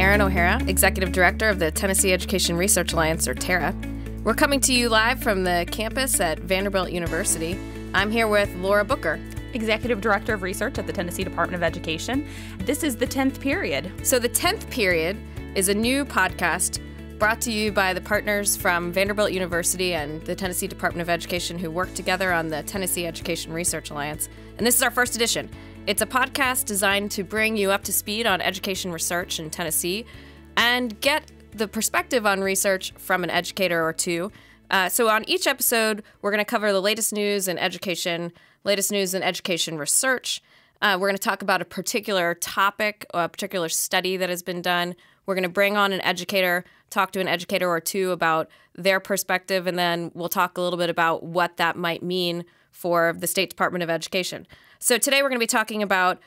Erin O'Hara, Executive Director of the Tennessee Education Research Alliance, or TERA. We're coming to you live from the campus at Vanderbilt University. I'm here with Laura Booker, Executive Director of Research at the Tennessee Department of Education. This is the 10th Period. So the 10th Period is a new podcast brought to you by the partners from Vanderbilt University and the Tennessee Department of Education who work together on the Tennessee Education Research Alliance. And this is our first edition. It's a podcast designed to bring you up to speed on education research in Tennessee and get the perspective on research from an educator or two. So on each episode, we're going to cover the latest news in education, latest news in education research. We're going to talk about a particular topic or a particular study that has been done. We're going to bring on an educator, talk to an educator or two about their perspective, and then we'll talk a little bit about what that might mean for the State Department of Education. So today we're going to be talking about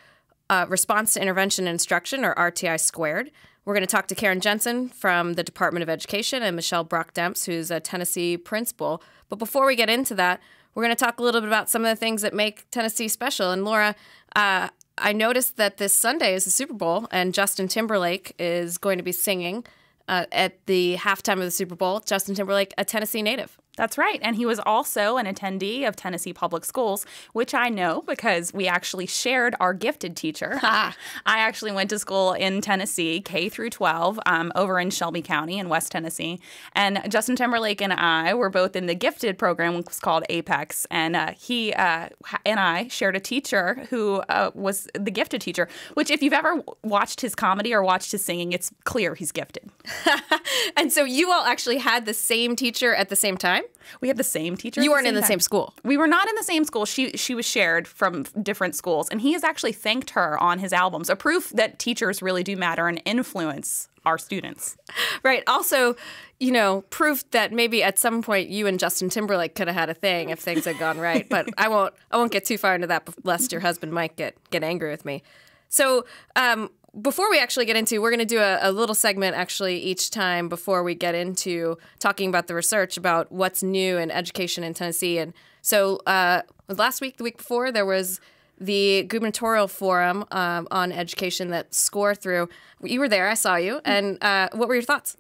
response to intervention and instruction, or RTI2. We're going to talk to Karen Jensen from the Department of Education and Michelle Brock Demps, who's a Tennessee principal. But before we get into that, we're going to talk a little bit about some of the things that make Tennessee special. And Laura, I noticed that this Sunday is the Super Bowl, and Justin Timberlake is going to be singing at the halftime of the Super Bowl. Justin Timberlake, a Tennessee native. That's right. And he was also an attendee of Tennessee Public Schools, which I know because we actually shared our gifted teacher. I actually went to school in Tennessee, K through 12, over in Shelby County in West Tennessee. And Justin Timberlake and I were both in the gifted program, which was called Apex. And he and I shared a teacher who was the gifted teacher, which if you've ever watched his comedy or watched his singing, it's clear he's gifted. And so you all actually had the same teacher at the same time? We had the same teacher. You weren't in the same school. We were not in the same school. She was shared from different schools. And he has actually thanked her on his albums, a proof that teachers really do matter and influence our students. Right. Also, you know, proof that maybe at some point you and Justin Timberlake could have had a thing if things had gone right. But I won't get too far into that lest your husband might get angry with me. So, before we actually get into, we're going to do a little segment actually each time before we get into talking about the research about what's new in education in Tennessee. And so last week, the week before, there was the gubernatorial forum on education that SCORE threw. You were there. I saw you. And what were your thoughts?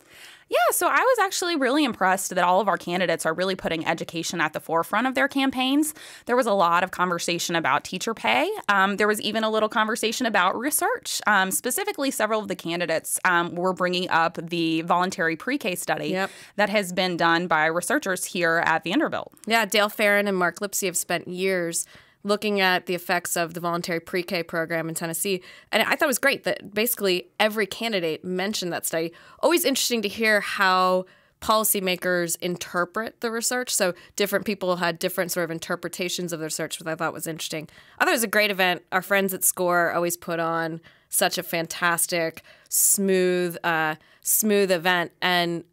Yeah, so I was actually really impressed that all of our candidates are really putting education at the forefront of their campaigns. There was a lot of conversation about teacher pay. There was even a little conversation about research. Specifically, several of the candidates were bringing up the voluntary pre-K study that has been done by researchers here at Vanderbilt. Yeah, Dale Farron and Mark Lipsey have spent years looking at the effects of the voluntary pre-K program in Tennessee. And I thought it was great that basically every candidate mentioned that study. Always interesting to hear how policymakers interpret the research. So different people had different sort of interpretations of the research, which I thought was interesting. I thought it was a great event. Our friends at SCORE always put on such a fantastic, smooth event. And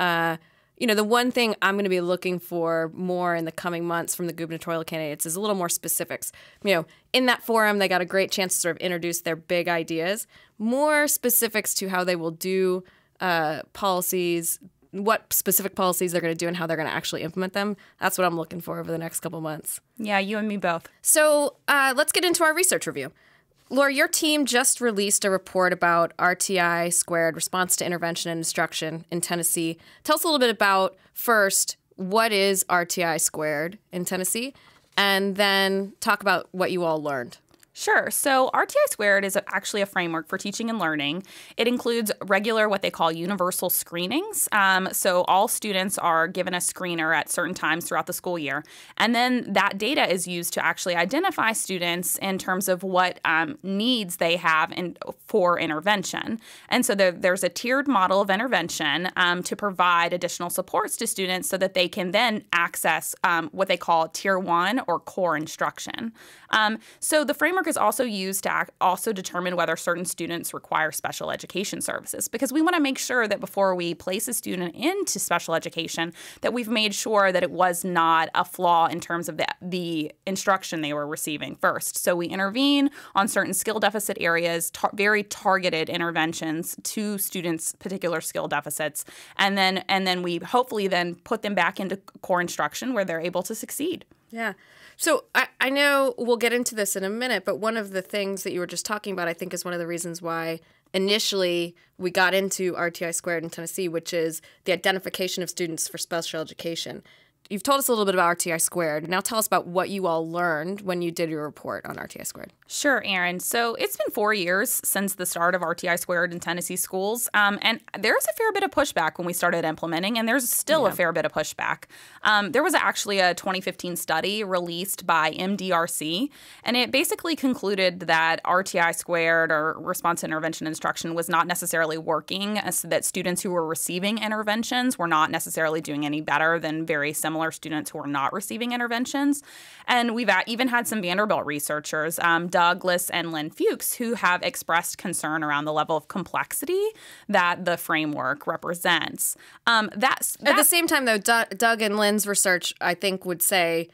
you know, the one thing I'm going to be looking for more in the coming months from the gubernatorial candidates is a little more specifics. You know, in that forum, they got a great chance to sort of introduce their big ideas, more specifics to how they will do policies, what specific policies they're going to do and how they're going to actually implement them. That's what I'm looking for over the next couple months. Yeah, you and me both. So let's get into our research review. Laura, your team just released a report about RTI2, response to intervention and instruction in Tennessee. Tell us a little bit about, first, what is RTI2 in Tennessee, and then talk about what you all learned. Sure. So RTI2 is actually a framework for teaching and learning. It includes regular, what they call universal screenings. So all students are given a screener at certain times throughout the school year. And then that data is used to actually identify students in terms of what needs they have for intervention. And so there's a tiered model of intervention to provide additional supports to students so that they can then access what they call Tier 1 or core instruction. So the framework is also used to also determine whether certain students require special education services, because we want to make sure that before we place a student into special education that we've made sure that it was not a flaw in terms of the instruction they were receiving first. So we intervene on certain skill deficit areas, very targeted interventions to students' particular skill deficits, and then we hopefully then put them back into core instruction where they're able to succeed. Yeah. So I know we'll get into this in a minute, but one of the things that you were just talking about, I think, is one of the reasons why initially we got into RTI squared in Tennessee, which is the identification of students for special education. You've told us a little bit about RTI squared. Now tell us about what you all learned when you did your report on RTI squared. Sure, Erin. So it's been 4 years since the start of RTI squared in Tennessee schools, and there's a fair bit of pushback when we started implementing, and there's still a fair bit of pushback. There was actually a 2015 study released by MDRC, and it basically concluded that RTI squared, or response to intervention instruction, was not necessarily working, so that students who were receiving interventions were not necessarily doing any better than very similar students who are not receiving interventions. And we've even had some Vanderbilt researchers, Douglas and Lynn Fuchs, who have expressed concern around the level of complexity that the framework represents. At the same time, though, Doug and Lynn's research, I think, would say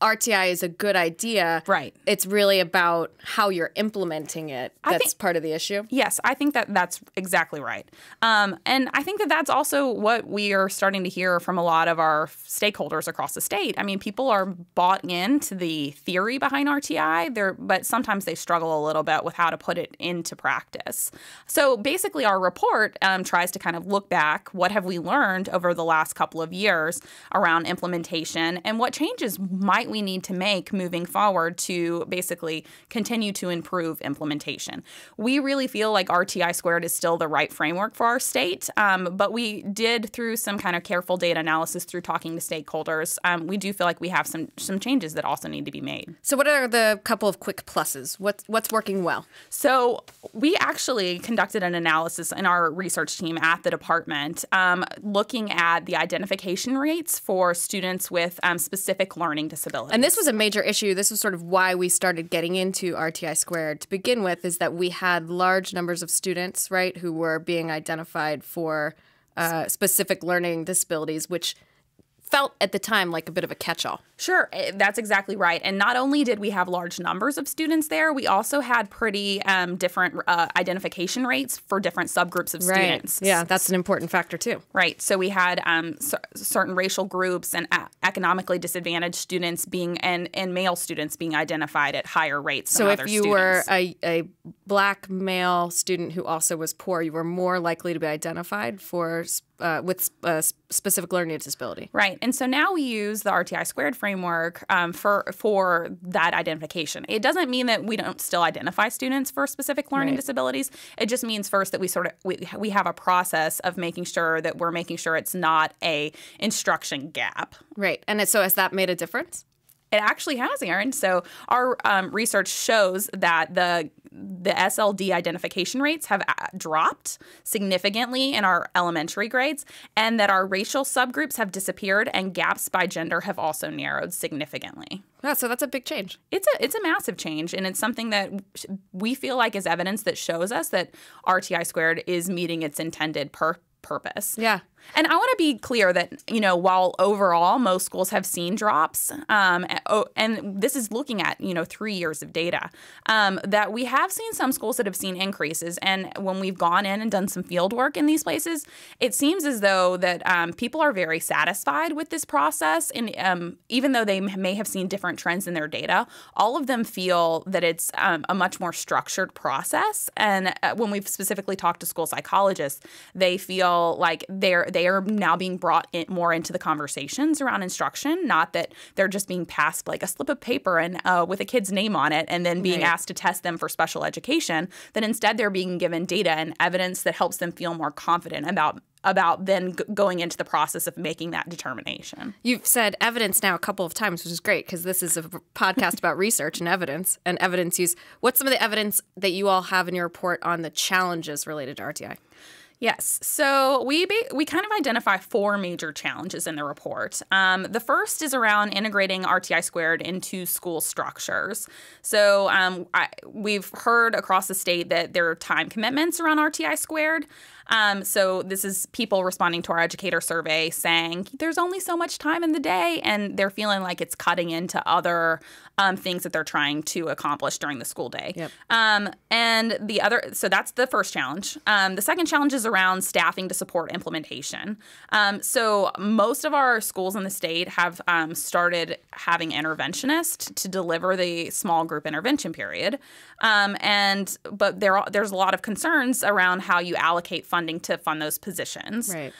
RTI is a good idea. Right. It's really about how you're implementing it. That's part of the issue. Yes, I think that that's exactly right. And I think that that's also what we are starting to hear from a lot of our stakeholders across the state. I mean, people are bought into the theory behind RTI, but sometimes they struggle a little bit with how to put it into practice. So basically, our report tries to kind of look back. What have we learned over the last couple of years around implementation, and what changes might we need to make moving forward to basically continue to improve implementation. We really feel like RTI squared is still the right framework for our state, but we did, through some kind of careful data analysis, through talking to stakeholders, we do feel like we have some changes that also need to be made. So what are the couple of quick pluses? What's working well? So we actually conducted an analysis in our research team at the department, looking at the identification rates for students with specific learning disabilities. And this was a major issue. This was sort of why we started getting into RTI squared to begin with, is that we had large numbers of students, right, who were being identified for specific learning disabilities, which felt at the time like a bit of a catch-all. Sure, that's exactly right. And not only did we have large numbers of students there, we also had pretty different identification rates for different subgroups of students. Yeah, that's an important factor too. Right. So we had certain racial groups and economically disadvantaged students and male students being identified at higher rates than other students. So if you were a black male student who also was poor, you were more likely to be identified with a specific learning disability. Right. And so now we use the RTI squared framework for that identification. It doesn't mean that we don't still identify students for specific learning disabilities. It just means first that we have a process of making sure that we're making sure it's not a instruction gap. Right. And so has that made a difference? It actually has, Erin. So our research shows that the SLD identification rates have dropped significantly in our elementary grades, and that our racial subgroups have disappeared, and gaps by gender have also narrowed significantly. Yeah, so that's a big change. It's a massive change, and it's something that we feel like is evidence that shows us that RTI squared is meeting its intended purpose. Yeah. And I want to be clear that, while overall most schools have seen drops, and this is looking at, 3 years of data, that we have seen some schools that have seen increases. And when we've gone in and done some field work in these places, it seems as though that people are very satisfied with this process. And even though they may have seen different trends in their data, all of them feel that it's a much more structured process. And when we've specifically talked to school psychologists, they feel like they are now being brought more into the conversations around instruction, not that they're just being passed like a slip of paper and with a kid's name on it and then being asked to test them for special education, that instead they're being given data and evidence that helps them feel more confident about then going into the process of making that determination. You've said evidence now a couple of times, which is great because this is a podcast about research and evidence use. What's some of the evidence that you all have in your report on the challenges related to RTI? Yes. So we kind of identify 4 major challenges in the report. The first is around integrating RTI squared into school structures. So we've heard across the state that there are time commitments around RTI squared. So this is people responding to our educator survey saying there's only so much time in the day, and they're feeling like it's cutting into other things that they're trying to accomplish during the school day. Yep. So that's the first challenge. The second challenge is around staffing to support implementation. So most of our schools in the state have started having interventionists to deliver the small group intervention period. But there's a lot of concerns around how you allocate funding to fund those positions. Right.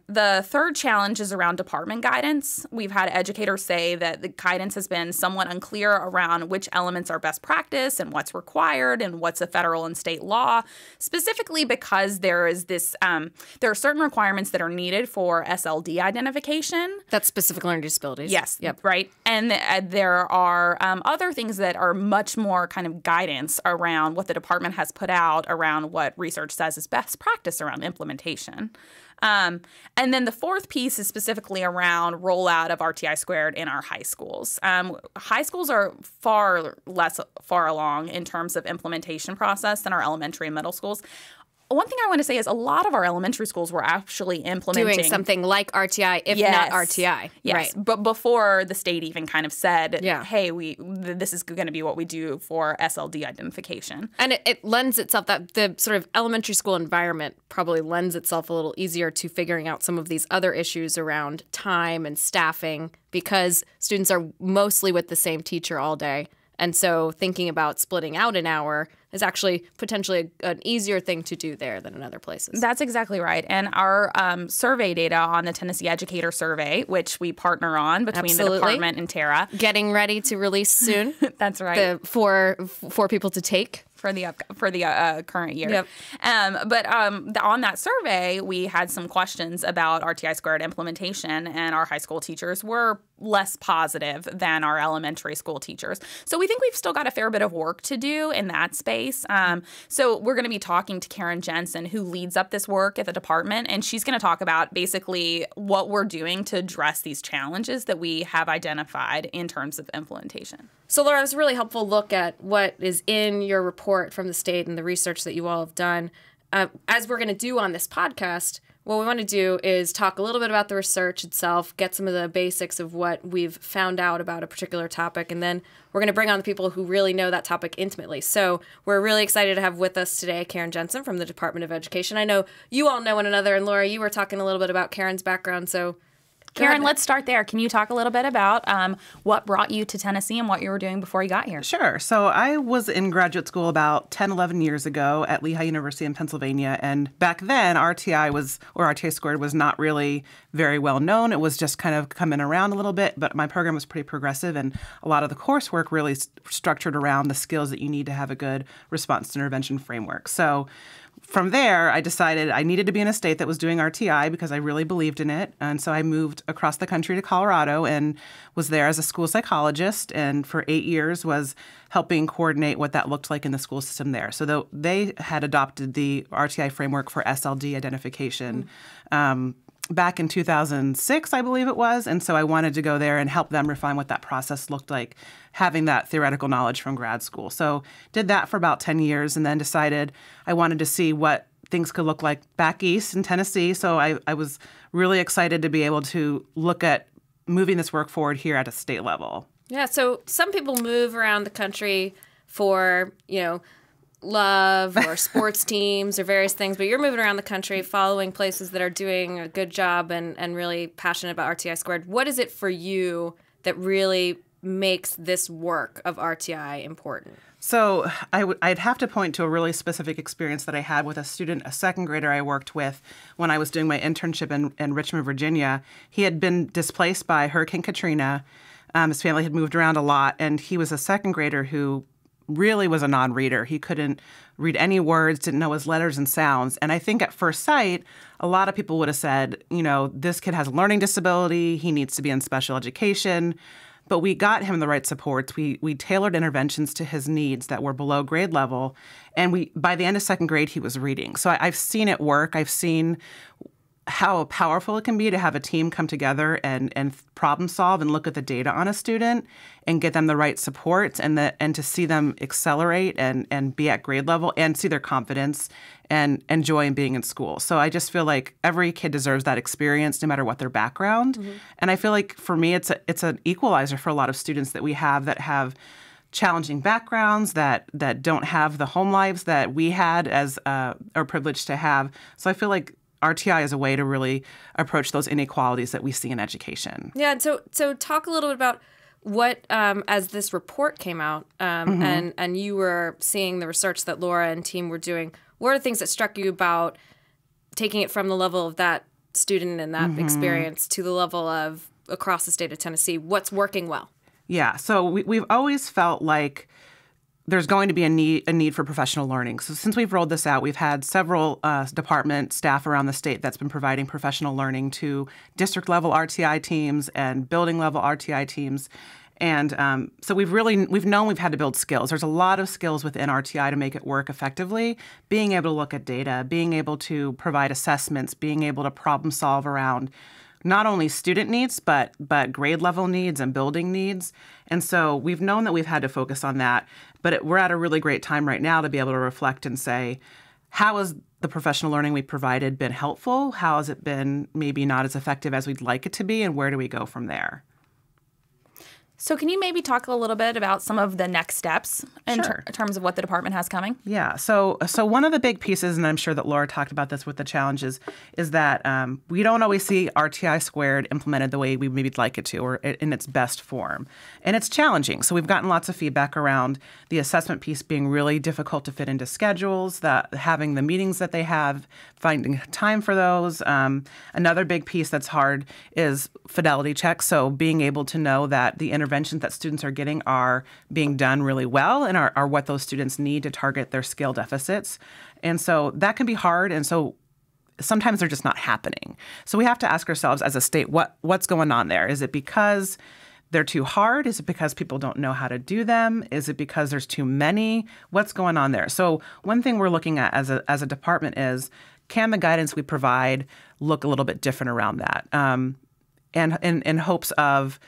The third challenge is around department guidance. We've had educators say that the guidance has been somewhat unclear around which elements are best practice and what's required and what's a federal and state law, specifically because there is this there are certain requirements that are needed for SLD identification. That's specific learning disabilities. Yes. Yep. Right. And there are other things that are much more kind of guidance around what the department has put out around what research says is best practice around implementation. And then the fourth piece is specifically around rollout of RTI squared in our high schools. High schools are far along in terms of implementation process than our elementary and middle schools. One thing I want to say is a lot of our elementary schools were actually implementing doing something like RTI, if not RTI. Yes, right. But before the state even kind of said, Yeah. hey, this is going to be what we do for SLD identification. And it lends itself, that the sort of elementary school environment probably lends itself a little easier to figuring out some of these other issues around time and staffing, because students are mostly with the same teacher all day. And so thinking about splitting out an hour is actually potentially an easier thing to do there than in other places. That's exactly right. And our survey data on the Tennessee Educator Survey, which we partner on between the department and TERA. Getting ready to release soon. That's right. For people to take. For the current year. Yep. On that survey, we had some questions about RTI squared implementation, and our high school teachers were less positive than our elementary school teachers. So we think we've still got a fair bit of work to do in that space. So we're going to be talking to Karen Jensen, who leads up this work at the department, and she's going to talk about basically what we're doing to address these challenges that we have identified in terms of implementation. So, Laura, it was a really helpful look at what is in your report from the state and the research that you all have done. As we're going to do on this podcast, what we want to do is talk a little bit about the research itself, get some of the basics of what we've found out about a particular topic, and then we're going to bring on the people who really know that topic intimately. So we're really excited to have with us today Karen Jensen from the Department of Education. I know you all know one another, and Laura, you were talking a little bit about Karen's background, so Karen, let's start there. Can you talk a little bit about what brought you to Tennessee and what you were doing before you got here? Sure. So I was in graduate school about 10, 11 years ago at Lehigh University in Pennsylvania. And back then, RTI squared was not really very well known. It was just kind of coming around a little bit. But my program was pretty progressive, and a lot of the coursework really structured around the skills that you need to have a good response to intervention framework. So from there, I decided I needed to be in a state that was doing RTI because I really believed in it. And so I moved across the country to Colorado and was there as a school psychologist, and for 8 years was helping coordinate what that looked like in the school system there. So they had adopted the RTI framework for SLD identification back in 2006, I believe it was. And so I wanted to go there and help them refine what that process looked like, having that theoretical knowledge from grad school. So did that for about 10 years and then decided I wanted to see what things could look like back east in Tennessee. So I was really excited to be able to look at moving this work forward here at a state level. Yeah, so some people move around the country for, love or sports teams or various things, but you're moving around the country following places that are doing a good job and really passionate about RTI squared. What is it for you that really makes this work of RTI important? So I'd have to point to a really specific experience that I had with a second grader I worked with when I was doing my internship in Richmond, Virginia. He had been displaced by Hurricane Katrina. His family had moved around a lot, and he was a second grader who really was a non-reader. He couldn't read any words, didn't know his letters and sounds. And I think at first sight, a lot of people would have said, this kid has a learning disability. He needs to be in special education. But we got him the right supports. We tailored interventions to his needs that were below grade level. And by the end of second grade, he was reading. So I've seen it work. I've seen how powerful it can be to have a team come together and problem solve and look at the data on a student and get them the right supports and to see them accelerate and be at grade level and see their confidence and joy in being in school. So I just feel like every kid deserves that experience no matter what their background. Mm-hmm. And I feel like for me it's an equalizer for a lot of students that we have that have challenging backgrounds that don't have the home lives that we had as are privileged to have. So I feel like RTI is a way to really approach those inequalities that we see in education. Yeah, and so talk a little bit about what, as this report came out and you were seeing the research that Laura and team were doing, what are things that struck you about taking it from the level of that student and that experience to the level of across the state of Tennessee? What's working well? Yeah, so we've always felt like there's going to be a need for professional learning. So since we've rolled this out, we've had several department staff around the state that's been providing professional learning to district-level RTI teams and building-level RTI teams. And so we've known we've had to build skills. There's a lot of skills within RTI to make it work effectively. Being able to look at data, being able to provide assessments, being able to problem solve around not only student needs, but grade level needs and building needs. And so we've known that we've had to focus on that. But we're at a really great time right now to be able to reflect and say, how has the professional learning we provided been helpful? How has it been maybe not as effective as we'd like it to be? And where do we go from there? So can you maybe talk a little bit about some of the next steps in terms of what the department has coming? Yeah. So one of the big pieces, and I'm sure that Laura talked about this with the challenges, is that we don't always see RTI squared implemented the way we maybe like it to or in its best form. And it's challenging. So we've gotten lots of feedback around the assessment piece being really difficult to fit into schedules, that having the meetings that they have, finding time for those. Another big piece that's hard is fidelity checks. So being able to know that the interventions that students are getting are being done really well and are what those students need to target their skill deficits. And so that can be hard. And so sometimes they're just not happening. So we have to ask ourselves as a state, what's going on there? Is it because they're too hard? Is it because people don't know how to do them? Is it because there's too many? What's going on there? So one thing we're looking at as a department is, can the guidance we provide look a little bit different around that? And in hopes of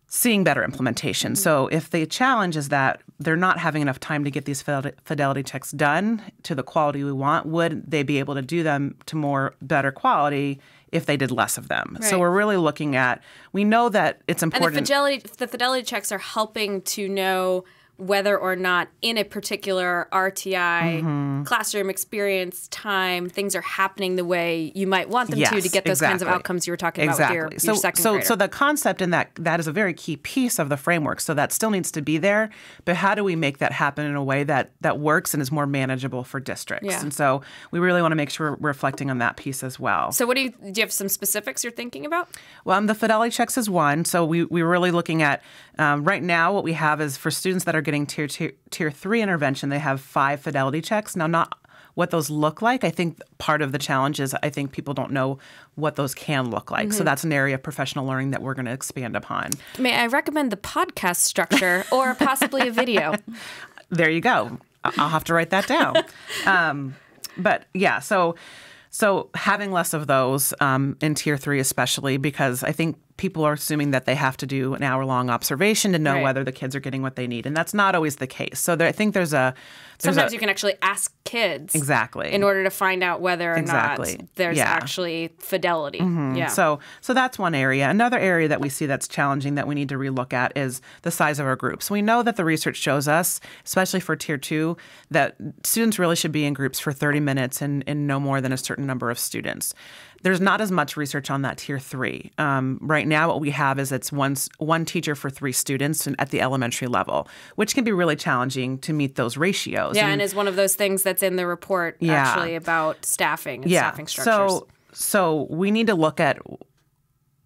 seeing better implementation. So if the challenge is that they're not having enough time to get these fidelity checks done to the quality we want, would they be able to do them to better quality if they did less of them? Right. So we're really looking at, we know that it's important. And the fidelity checks are helping to know whether or not in a particular RTI classroom experience time, things are happening the way you might want them to get those kinds of outcomes you were talking about with your second grader. So the concept in that is a very key piece of the framework. So that still needs to be there. But how do we make that happen in a way that works and is more manageable for districts? Yeah. And so we really want to make sure we're reflecting on that piece as well. So do you have some specifics you're thinking about? Well, the fidelity checks is one. So we're really looking at right now what we have is for students that are getting tier 3 intervention, they have 5 fidelity checks. Now, not what those look like. I think part of the challenge is I think people don't know what those can look like. So that's an area of professional learning that we're going to expand upon. May I recommend the podcast structure or possibly a video? There you go. I'll have to write that down. But yeah, so having less of those in tier 3 especially, because I think people are assuming that they have to do an hour-long observation to know whether the kids are getting what they need. And that's not always the case. So I think sometimes you can actually ask kids exactly in order to find out whether or not there's actually fidelity. Yeah. So that's one area. Another area that we see that's challenging that we need to relook at is the size of our groups. We know that the research shows us, especially for tier 2, that students really should be in groups for 30 minutes and no more than a certain number of students. There's not as much research on that tier 3. Right now, what we have is it's one teacher for 3 students at the elementary level, which can be really challenging to meet those ratios. Yeah, and is one of those things that's in the report actually about staffing and staffing structures. So we need to look at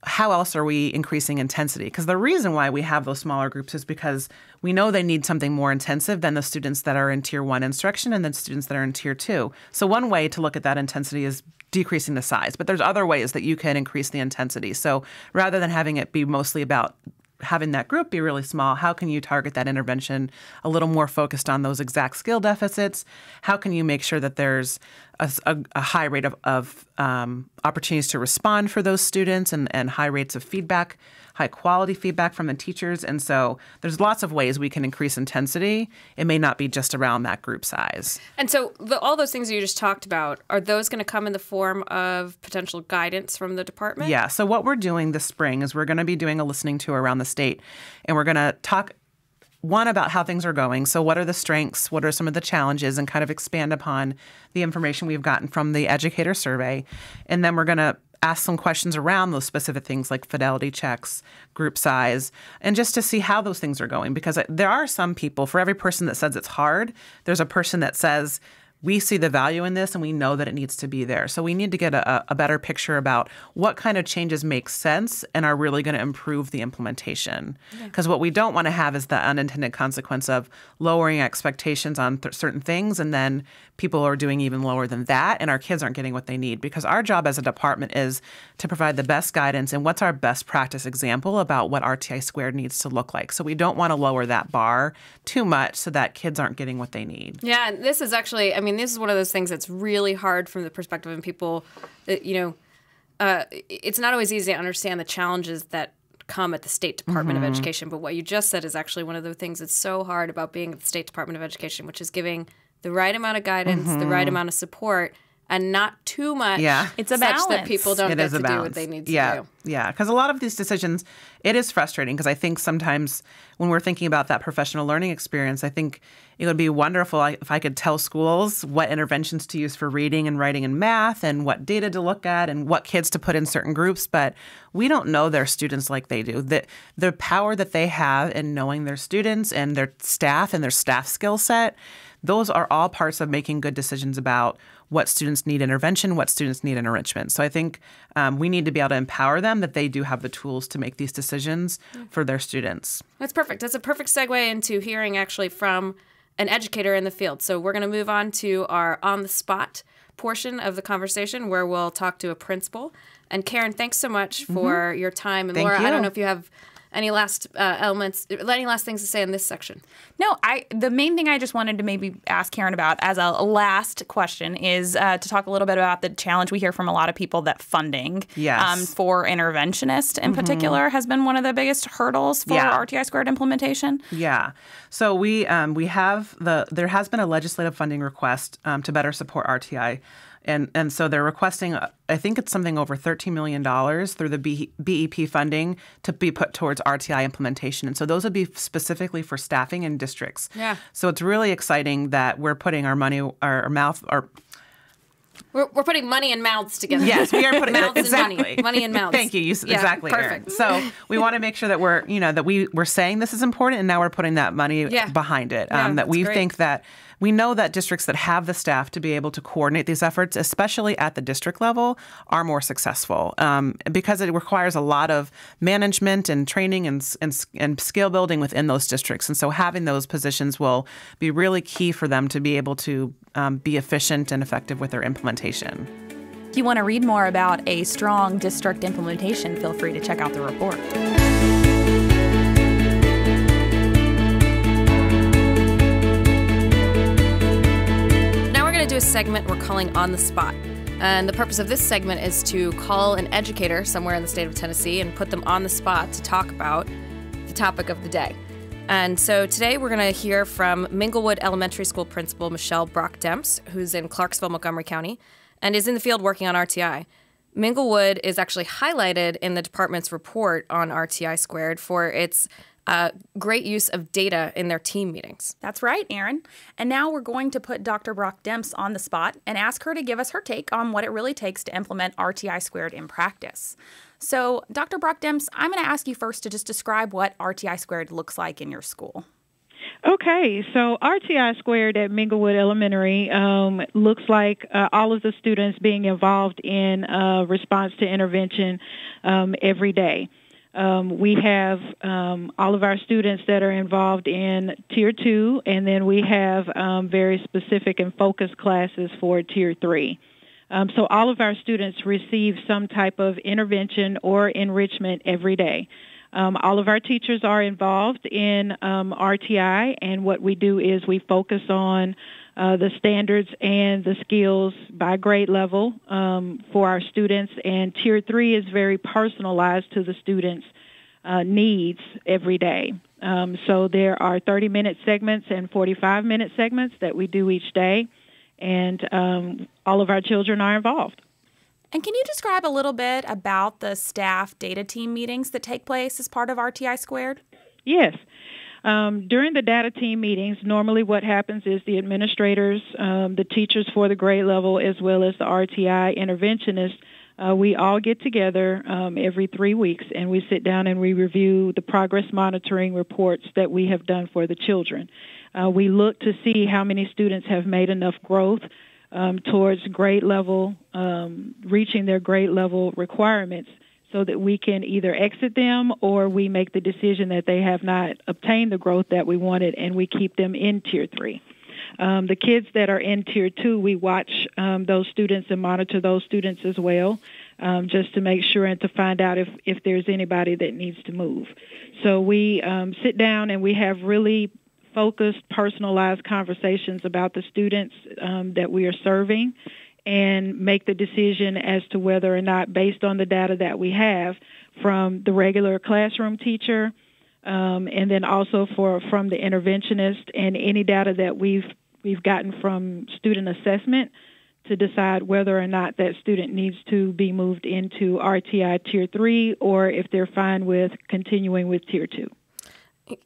how else are we increasing intensity? Because the reason why we have those smaller groups is because we know they need something more intensive than the students that are in tier 1 instruction and then students that are in tier 2. So one way to look at that intensity is decreasing the size, but there's other ways that you can increase the intensity. So rather than having it be mostly about having that group be really small, how can you target that intervention a little more focused on those exact skill deficits? How can you make sure that there's a high rate of opportunities to respond for those students and high rates of feedback, high quality feedback from the teachers. And so there's lots of ways we can increase intensity. It may not be just around that group size. And so all those things you just talked about, are those going to come in the form of potential guidance from the department? Yeah. So what we're doing this spring is we're going to be doing a listening tour around the state, and we're going to talk one, about how things are going. So what are the strengths? What are some of the challenges? And kind of expand upon the information we've gotten from the educator survey. And then we're going to ask some questions around those specific things like fidelity checks, group size, and just to see how those things are going. Because there are some people, for every person that says it's hard, there's a person that says, we see the value in this and we know that it needs to be there. So we need to get a better picture about what kind of changes make sense and are really going to improve the implementation. Because what we don't want to have is the unintended consequence of lowering expectations on certain things, and then people are doing even lower than that, and our kids aren't getting what they need. Because our job as a department is to provide the best guidance and what's our best practice example about what RTI squared needs to look like. So we don't want to lower that bar too much so that kids aren't getting what they need. Yeah, and this is actually, this is one of those things that's really hard from the perspective of people that, it's not always easy to understand the challenges that come at the State Department of Education. But what you just said is actually one of the things that's so hard about being at the State Department of Education, which is giving the right amount of guidance, the right amount of support, and not too much. Yeah. It's a such balance. that people don't It get is to a do balance. what they need to do. Yeah, because a lot of these decisions, it is frustrating because I think sometimes when we're thinking about that professional learning experience, I think it would be wonderful if I could tell schools what interventions to use for reading and writing and math and what data to look at and what kids to put in certain groups, but we don't know their students like they do. The power that they have in knowing their students and their staff skill set, those are all parts of making good decisions about what students need intervention, what students need enrichment. So I think we need to be able to empower them that they do have the tools to make these decisions for their students. That's perfect. That's a perfect segue into hearing actually from an educator in the field. So we're going to move on to our on-the-spot portion of the conversation where we'll talk to a principal. And Karen, thanks so much for your time. And Thank Laura, you. I don't know if you have any last any last things to say in this section? No, the main thing I just wanted to maybe ask Karen about as a last question is to talk a little bit about the challenge we hear from a lot of people that funding for interventionists in particular has been one of the biggest hurdles for RTI squared implementation. Yeah. So we have there has been a legislative funding request to better support RTI. And so they're requesting, I think it's something over $13 million through the BEP funding to be put towards RTI implementation. And so those would be specifically for staffing in districts. Yeah. So it's really exciting that we're putting our money, We're putting money and mouths together. Yes, we are putting mouths exactly. and money. Money and mouths. Thank you. Exactly. Perfect. Erin. So we want to make sure that we're saying this is important, and now we're putting that money behind it. That we think that we know that districts that have the staff to be able to coordinate these efforts, especially at the district level, are more successful because it requires a lot of management and training and skill building within those districts. And so having those positions will be really key for them to be able to be efficient and effective with their implementation. If you want to read more about a strong district implementation, feel free to check out the report. Do a segment we're calling On the Spot. And the purpose of this segment is to call an educator somewhere in the state of Tennessee and put them on the spot to talk about the topic of the day. And so today we're going to hear from Minglewood Elementary School Principal Michelle Brock Demps, who's in Clarksville, Montgomery County, and is in the field working on RTI. Minglewood is actually highlighted in the department's report on RTI squared for its great use of data in their team meetings. That's right, Erin. And now we're going to put Dr. Brock Demps on the spot and ask her to give us her take on what it really takes to implement RTI squared in practice. So, Dr. Brock Demps, I'm going to ask you first to just describe what RTI squared looks like in your school. Okay, so RTI squared at Minglewood Elementary looks like all of the students being involved in response to intervention every day. We have all of our students that are involved in Tier 2, and then we have very specific and focused classes for Tier 3. So all of our students receive some type of intervention or enrichment every day. All of our teachers are involved in RTI, and what we do is we focus on the standards and the skills by grade level for our students. And Tier 3 is very personalized to the students' needs every day. So there are 30-minute segments and 45-minute segments that we do each day, and all of our children are involved. And can you describe a little bit about the staff data team meetings that take place as part of RTI Squared? Yes. During the data team meetings, normally what happens is the administrators, the teachers for the grade level, as well as the RTI interventionists, we all get together every 3 weeks, and we sit down and we review the progress monitoring reports that we have done for the children. We look to see how many students have made enough growth towards grade level, reaching their grade level requirements, so that we can either exit them or we make the decision that they have not obtained the growth that we wanted, and we keep them in Tier 3. The kids that are in Tier 2, we watch those students and monitor those students as well, just to make sure and to find out if there's anybody that needs to move. So we sit down and we have really focused, personalized conversations about the students that we are serving, and make the decision as to whether or not, based on the data that we have from the regular classroom teacher, and then also from the interventionist, and any data that we've gotten from student assessment, to decide whether or not that student needs to be moved into RTI Tier 3, or if they're fine with continuing with Tier 2.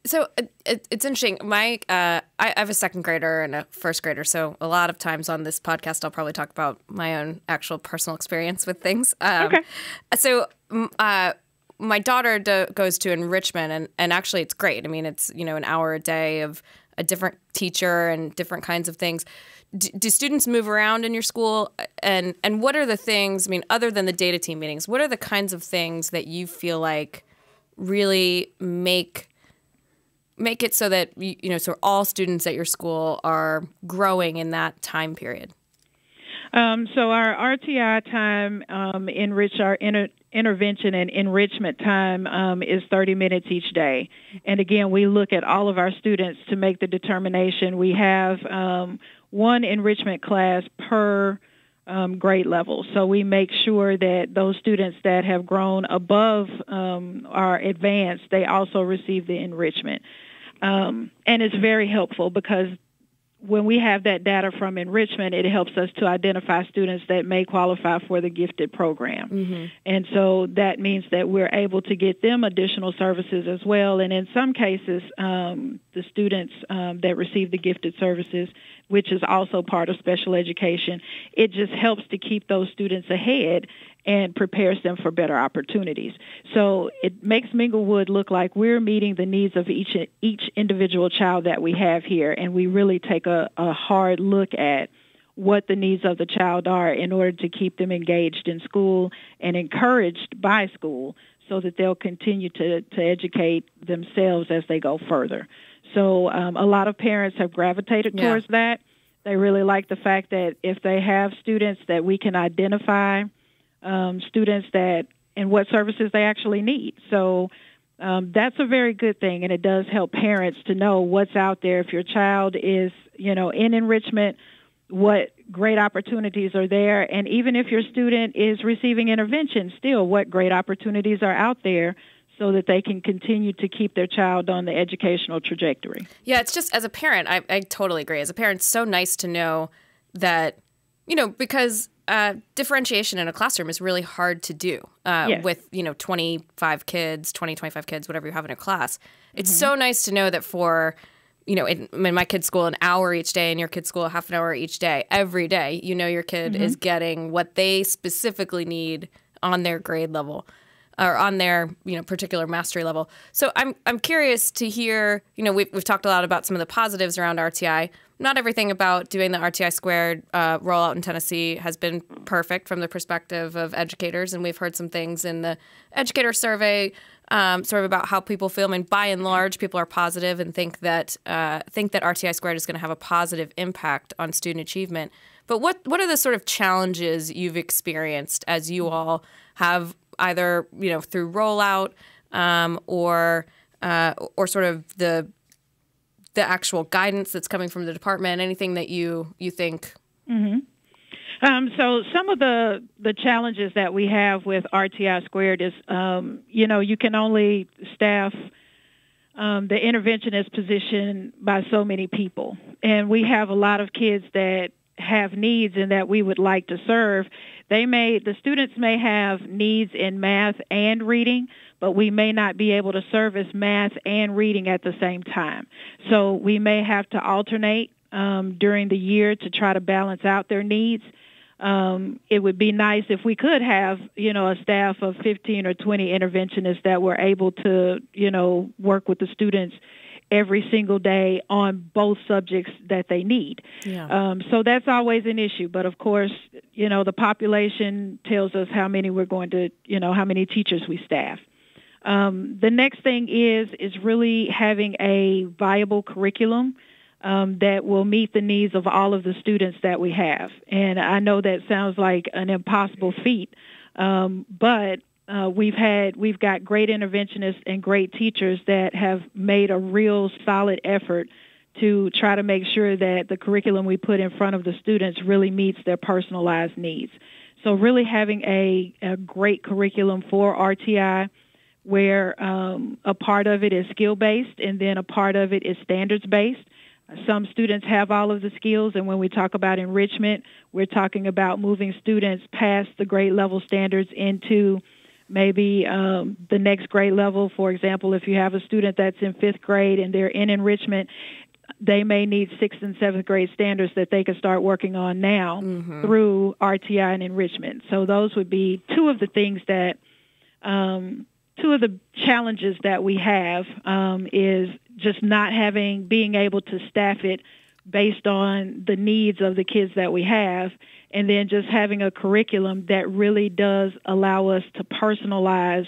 So it's interesting. I have a second grader and a first grader, so a lot of times on this podcast I'll probably talk about my own actual personal experience with things. Okay. So my daughter goes to Enrichment, and actually it's great. I mean, it's an hour a day of a different teacher and different kinds of things. Do students move around in your school? And what are the things, I mean, other than the data team meetings, what are the kinds of things that you feel like really make it so that so all students at your school are growing in that time period? So our RTI time, our intervention and enrichment time is 30 minutes each day. And again, we look at all of our students to make the determination. We have one enrichment class per grade level. So we make sure that those students that have grown above our advanced, they also receive the enrichment. And it's very helpful, because when we have that data from enrichment, it helps us to identify students that may qualify for the gifted program. Mm-hmm. And so that means that we're able to get them additional services as well. And in some cases, the students that receive the gifted services, which is also part of special education, it just helps to keep those students ahead and prepares them for better opportunities. So it makes Minglewood look like we're meeting the needs of each individual child that we have here, and we really take a hard look at what the needs of the child are in order to keep them engaged in school and encouraged by school, so that they'll continue to educate themselves as they go further. So a lot of parents have gravitated towards that. They really like the fact that if they have students, that we can identify students and what services they actually need. So that's a very good thing, and it does help parents to know what's out there. If your child is, in enrichment, what great opportunities are there, and even if your student is receiving intervention, still what great opportunities are out there, so that they can continue to keep their child on the educational trajectory. Yeah, it's just, as a parent, I totally agree. As a parent, it's so nice to know that, because differentiation in a classroom is really hard to do with, 25 kids, 25 kids, whatever you have in a class. It's so nice to know that for, in my kid's school, an hour each day, and your kid's school, half an hour each day, every day, your kid is getting what they specifically need on their grade level, or on their, particular mastery level. So I'm curious to hear, we've talked a lot about some of the positives around RTI. Not everything about doing the RTI Squared rollout in Tennessee has been perfect from the perspective of educators, and we've heard some things in the educator survey sort of about how people feel. I mean, by and large, people are positive and think that RTI Squared is going to have a positive impact on student achievement. But what are the sort of challenges you've experienced as you all have either through rollout or sort of the the actual guidance that's coming from the department, anything that you think? Mm-hmm. So some of the challenges that we have with RTI Squared is, you can only staff the interventionist position by so many people. And we have a lot of kids that have needs and that we would like to serve. The students may have needs in math and reading, but we may not be able to service math and reading at the same time. So we may have to alternate during the year to try to balance out their needs. It would be nice if we could have, a staff of 15 or 20 interventionists that were able to, work with the students every single day on both subjects that they need. Yeah. So that's always an issue. But of course, the population tells us how many we're going to, how many teachers we staff. The next thing is really having a viable curriculum that will meet the needs of all of the students that we have. And I know that sounds like an impossible feat, but we've got great interventionists and great teachers that have made a real solid effort to try to make sure that the curriculum we put in front of the students really meets their personalized needs. So really having a great curriculum for RTI where a part of it is skill-based and then a part of it is standards-based. Some students have all of the skills, and when we talk about enrichment, we're talking about moving students past the grade level standards into maybe the next grade level. For example, if you have a student that's in 5th grade and they're in enrichment, they may need 6th and 7th grade standards that they can start working on now through RTI and enrichment. So those would be two of the things that, two of the challenges that we have is just not being able to staff it based on the needs of the kids that we have, and then just having a curriculum that really does allow us to personalize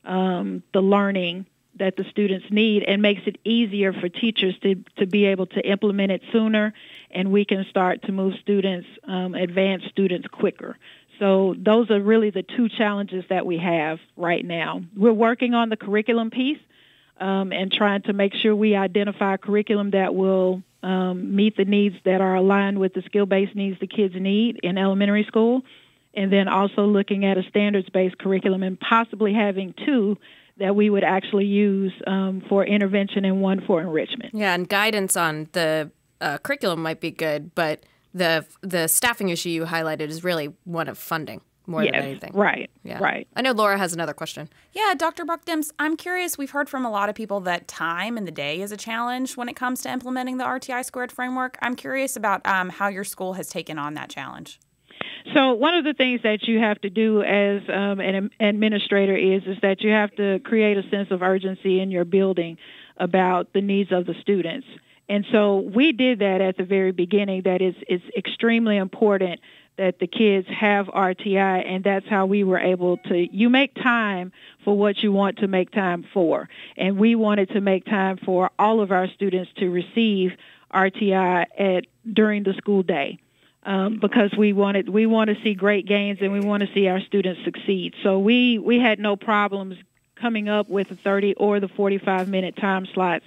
the learning that the students need and makes it easier for teachers to be able to implement it sooner, and we can start to move students, advance students quicker. So those are really the two challenges that we have right now. We're working on the curriculum piece and trying to make sure we identify a curriculum that will meet the needs that are aligned with the skill-based needs the kids need in elementary school, and then also looking at a standards-based curriculum and possibly having two that we would actually use for intervention and one for enrichment. Yeah, and guidance on the curriculum might be good, but the staffing issue you highlighted is really one of funding more than anything. Right, yeah. Right. I know Laura has another question. Yeah, Dr. Brock Demps, I'm curious, we've heard from a lot of people that time in the day is a challenge when it comes to implementing the RTI Squared framework. I'm curious about how your school has taken on that challenge. So one of the things that you have to do as an administrator is that you have to create a sense of urgency in your building about the needs of the students. And so we did that at the very beginning, that it's extremely important that the kids have RTI, and that's how we were able to, you make time for what you want to make time for. And we wanted to make time for all of our students to receive RTI during the school day. Because we want to see great gains and we want to see our students succeed. So we had no problems coming up with the 30 or the 45-minute time slots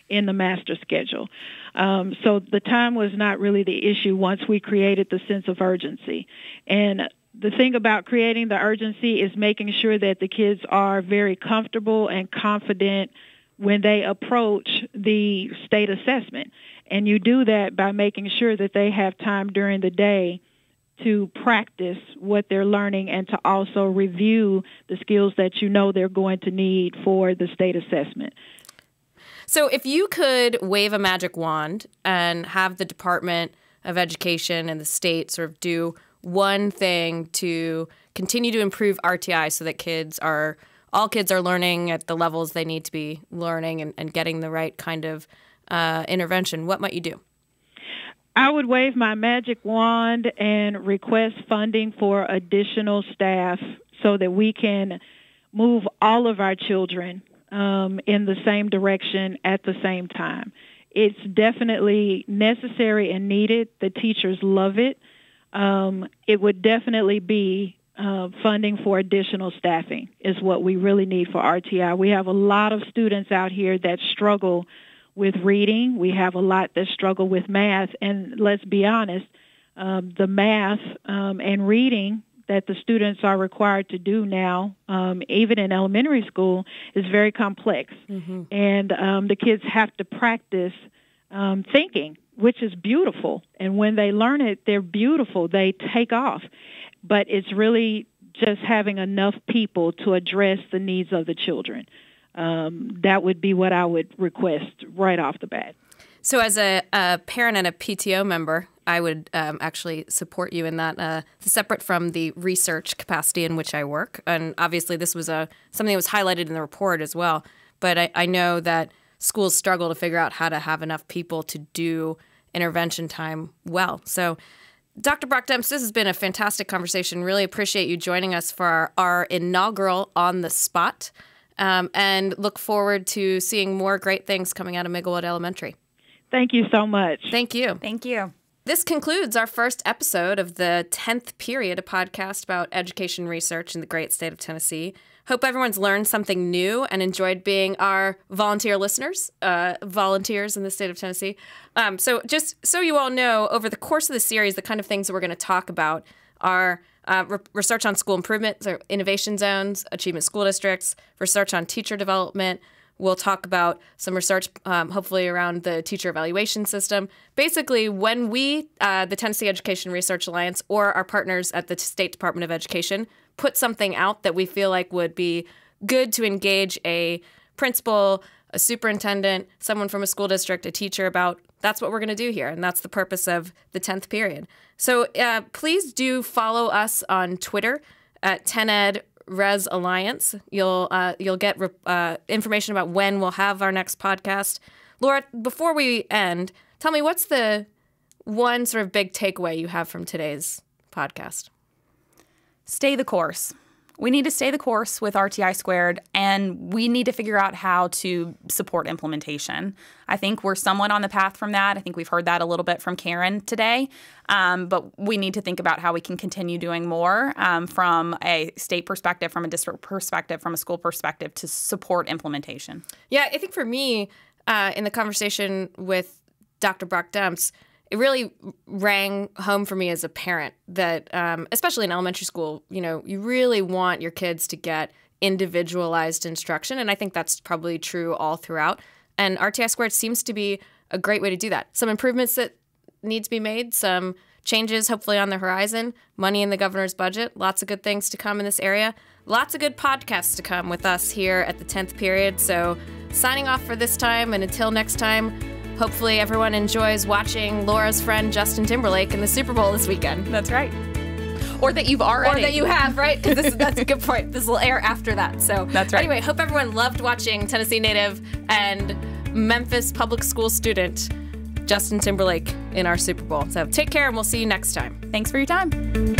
in the master schedule. So the time was not really the issue once we created the sense of urgency. And the thing about creating the urgency is making sure that the kids are very comfortable and confident when they approach the state assessment. And you do that by making sure that they have time during the day to practice what they're learning and to also review the skills that you know they're going to need for the state assessment. So if you could wave a magic wand and have the Department of Education and the state sort of do one thing to continue to improve RTI so that all kids are learning at the levels they need to be learning and getting the right kind of intervention, what might you do? I would wave my magic wand and request funding for additional staff so that we can move all of our children in the same direction at the same time. It's definitely necessary and needed. The teachers love it. It would definitely be funding for additional staffing is what we really need for RTI. We have a lot of students out here that struggle with reading. We have a lot that struggle with math. And let's be honest, the math and reading that the students are required to do now, even in elementary school, is very complex. Mm-hmm. And the kids have to practice thinking, which is beautiful. And when they learn it, they're beautiful. They take off. But it's really just having enough people to address the needs of the children. That would be what I would request right off the bat. So as a parent and a PTO member, I would actually support you in that, separate from the research capacity in which I work. And obviously this was something that was highlighted in the report as well. But I know that schools struggle to figure out how to have enough people to do intervention time well. So Dr. Brock Demps, this has been a fantastic conversation. Really appreciate you joining us for our inaugural On the Spot, and look forward to seeing more great things coming out of Minglewood Elementary. Thank you so much. Thank you. Thank you. This concludes our first episode of the 10th Period, a podcast about education research in the great state of Tennessee. Hope everyone's learned something new and enjoyed being our volunteer listeners, volunteers in the state of Tennessee. So just so you all know, over the course of the series, the kind of things that we're going to talk about are research on school improvement, so innovation zones, achievement school districts, research on teacher development. We'll talk about some research, hopefully around the teacher evaluation system. Basically, when we, the Tennessee Education Research Alliance, or our partners at the State Department of Education, put something out that we feel like would be good to engage a principal, a superintendent, someone from a school district, a teacher about, that's what we're going to do here. And that's the purpose of the 10th Period. So please do follow us on Twitter at 10ed Res Alliance. You'll get information about when we'll have our next podcast. Laura, before we end, tell me, what's the one sort of big takeaway you have from today's podcast? Stay the course. We need to stay the course with RTI squared, and we need to figure out how to support implementation. I think we're somewhat on the path from that. I think we've heard that a little bit from Karen today, but we need to think about how we can continue doing more from a state perspective, from a district perspective, from a school perspective to support implementation. Yeah, I think for me, in the conversation with Dr. Brock Demps, it really rang home for me as a parent that, especially in elementary school, you really want your kids to get individualized instruction. And I think that's probably true all throughout. And RTI Squared seems to be a great way to do that. Some improvements that need to be made, some changes hopefully on the horizon, money in the governor's budget, lots of good things to come in this area, lots of good podcasts to come with us here at the 10th Period. So signing off for this time, and until next time, hopefully everyone enjoys watching Laura's friend Justin Timberlake in the Super Bowl this weekend. That's right. Or that you've already. Or that you have, right? Because that's a good point. This will air after that. So that's right. Anyway, hope everyone loved watching Tennessee native and Memphis public school student Justin Timberlake in our Super Bowl. So take care, and we'll see you next time. Thanks for your time.